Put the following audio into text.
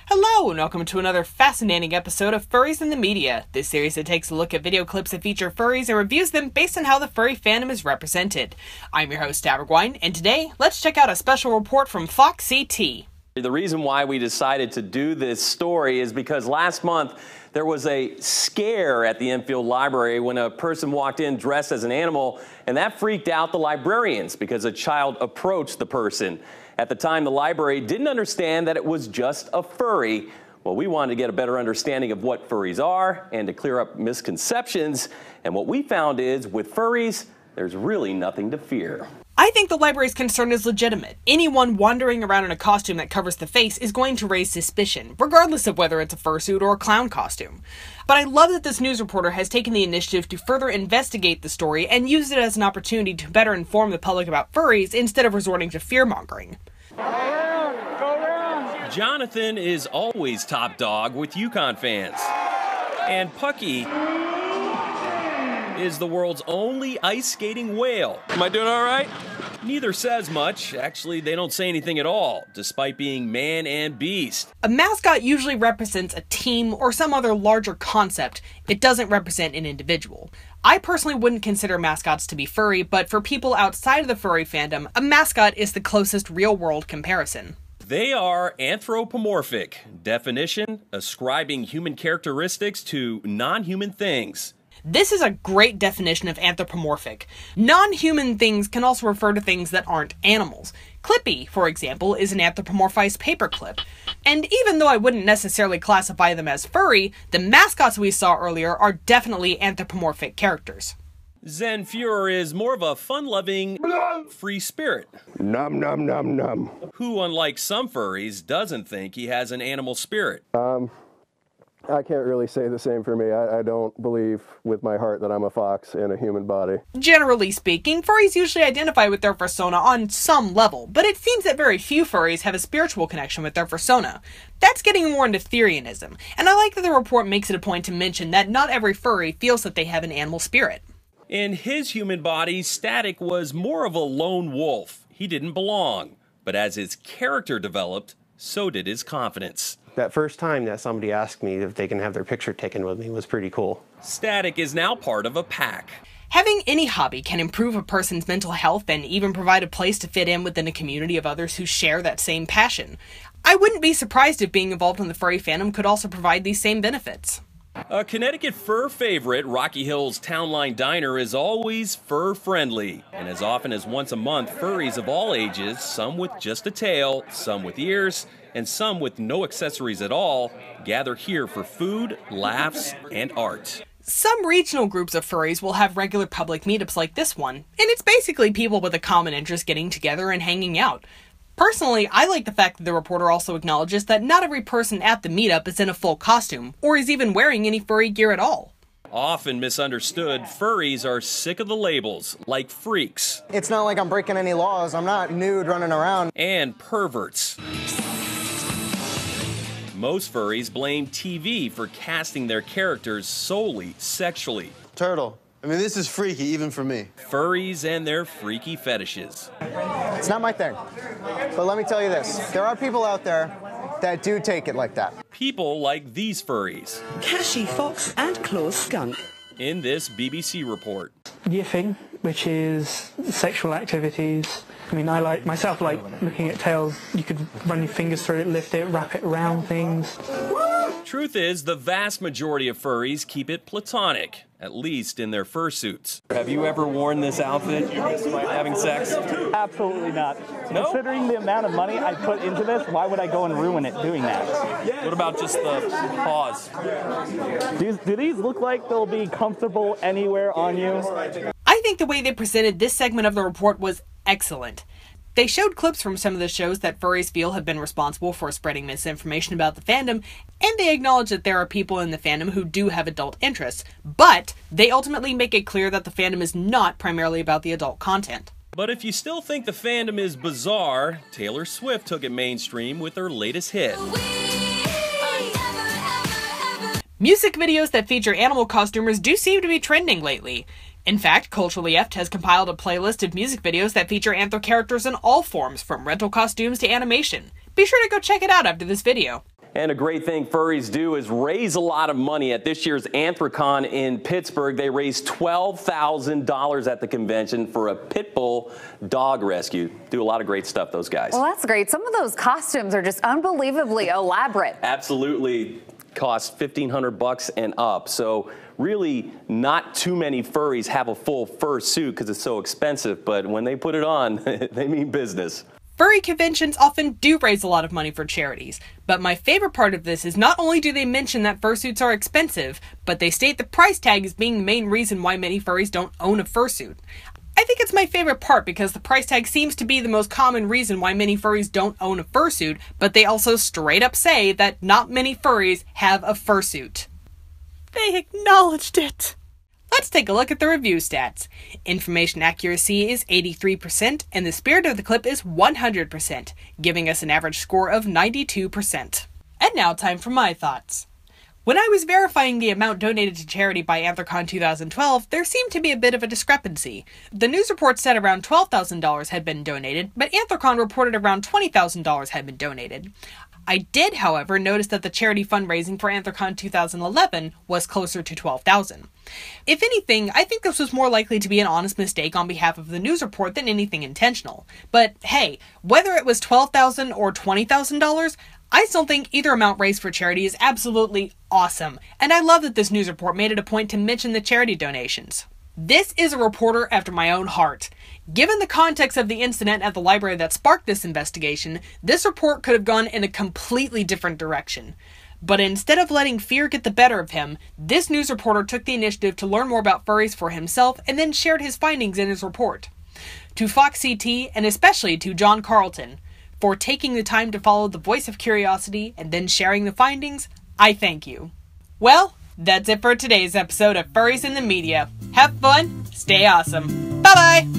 Hello and welcome to another fascinating episode of Furries in the Media, this series that takes a look at video clips that feature furries and reviews them based on how the furry fandom is represented. I'm your host, Abergwine, and today, let's check out a special report from FoxCT. The reason why we decided to do this story is because last month there was a scare at the Enfield Library when a person walked in dressed as an animal, and that freaked out the librarians because a child approached the person. At the time, the library didn't understand that it was just a furry. Well, we wanted to get a better understanding of what furries are and to clear up misconceptions. And what we found is, with furries, there's really nothing to fear. I think the library's concern is legitimate. Anyone wandering around in a costume that covers the face is going to raise suspicion, regardless of whether it's a fursuit or a clown costume. But I love that this news reporter has taken the initiative to further investigate the story and use it as an opportunity to better inform the public about furries instead of resorting to fear-mongering. Go around. Jonathan is always top dog with Yukon fans. And Pucky is the world's only ice skating whale. Am I doing all right? Neither says much. Actually, they don't say anything at all, despite being man and beast. A mascot usually represents a team or some other larger concept. It doesn't represent an individual. I personally wouldn't consider mascots to be furry, but for people outside of the furry fandom, a mascot is the closest real-world comparison. They are anthropomorphic. Definition: ascribing human characteristics to non-human things. This is a great definition of anthropomorphic. Non-human things can also refer to things that aren't animals. Clippy, for example, is an anthropomorphized paperclip. And even though I wouldn't necessarily classify them as furry, the mascots we saw earlier are definitely anthropomorphic characters. Zen Fuhrer is more of a fun-loving, free spirit. Nom nom nom nom. Who, unlike some furries, doesn't think he has an animal spirit. I can't really say the same for me. I don't believe with my heart that I'm a fox in a human body. Generally speaking, furries usually identify with their persona on some level, but it seems that very few furries have a spiritual connection with their persona. That's getting more into Therianism, and I like that the report makes it a point to mention that not every furry feels that they have an animal spirit. In his human body, Static was more of a lone wolf. He didn't belong. But as his character developed, so did his confidence. That first time that somebody asked me if they can have their picture taken with me was pretty cool. Static is now part of a pack. Having any hobby can improve a person's mental health and even provide a place to fit in within a community of others who share that same passion. I wouldn't be surprised if being involved in the furry fandom could also provide these same benefits. A Connecticut fur favorite, Rocky Hill's Town Line Diner, is always fur-friendly. And as often as once a month, furries of all ages, some with just a tail, some with ears, and some with no accessories at all, gather here for food, laughs, and art. Some regional groups of furries will have regular public meetups like this one, and it's basically people with a common interest getting together and hanging out. Personally, I like the fact that the reporter also acknowledges that not every person at the meetup is in a full costume, or is even wearing any furry gear at all. Often misunderstood, furries are sick of the labels, like freaks. It's not like I'm breaking any laws. I'm not nude running around. And perverts. Most furries blame TV for casting their characters solely sexually. Turtle. I mean, this is freaky, even for me. Furries and their freaky fetishes. It's not my thing. But let me tell you this. There are people out there that do take it like that. People like these furries. Cashy fox and claws skunk. In this BBC report. Yiffing, which is sexual activities. I mean, I like looking at tails. You could run your fingers through it, lift it, wrap it around things. Truth is, the vast majority of furries keep it platonic, at least in their fursuits. Have you ever worn this outfit despite having sex? Absolutely not. No? Considering the amount of money I put into this, why would I go and ruin it doing that? What about just the paws? Do these look like they'll be comfortable anywhere on you? I think the way they presented this segment of the report was excellent. They showed clips from some of the shows that furries feel have been responsible for spreading misinformation about the fandom, and they acknowledge that there are people in the fandom who do have adult interests, but they ultimately make it clear that the fandom is not primarily about the adult content. But if you still think the fandom is bizarre, Taylor Swift took it mainstream with her latest hit. Music videos that feature animal costumers do seem to be trending lately. In fact, Culturally Eft has compiled a playlist of music videos that feature antho characters in all forms, from rental costumes to animation. Be sure to go check it out after this video. And a great thing furries do is raise a lot of money. At this year's Anthrocon in Pittsburgh, they raised $12,000 at the convention for a pit bull dog rescue. Do a lot of great stuff, those guys. Well, that's great. Some of those costumes are just unbelievably elaborate. Absolutely. Cost $1,500 and up. So really not too many furries have a full fur suit because it's so expensive, but when they put it on, they mean business. Furry conventions often do raise a lot of money for charities, but my favorite part of this is not only do they mention that fursuits are expensive, but they state the price tag as being the main reason why many furries don't own a fursuit. I think it's my favorite part because the price tag seems to be the most common reason why many furries don't own a fursuit, but they also straight up say that not many furries have a fursuit. They acknowledged it! Let's take a look at the review stats. Information accuracy is 83%, and the spirit of the clip is 100%, giving us an average score of 92%. And now time for my thoughts. When I was verifying the amount donated to charity by Anthrocon 2012, there seemed to be a bit of a discrepancy. The news report said around $12,000 had been donated, but Anthrocon reported around $20,000 had been donated. I did, however, notice that the charity fundraising for Anthrocon 2011 was closer to $12,000. If anything, I think this was more likely to be an honest mistake on behalf of the news report than anything intentional. But hey, whether it was $12,000 or $20,000, I still think either amount raised for charity is absolutely awesome, and I love that this news report made it a point to mention the charity donations. This is a reporter after my own heart. Given the context of the incident at the library that sparked this investigation, this report could have gone in a completely different direction. But instead of letting fear get the better of him, this news reporter took the initiative to learn more about furries for himself and then shared his findings in his report. To FoxCT, and especially to John Carlton, for taking the time to follow the voice of curiosity and then sharing the findings, I thank you. Well, that's it for today's episode of Furries in the Media. Have fun, stay awesome. Bye-bye!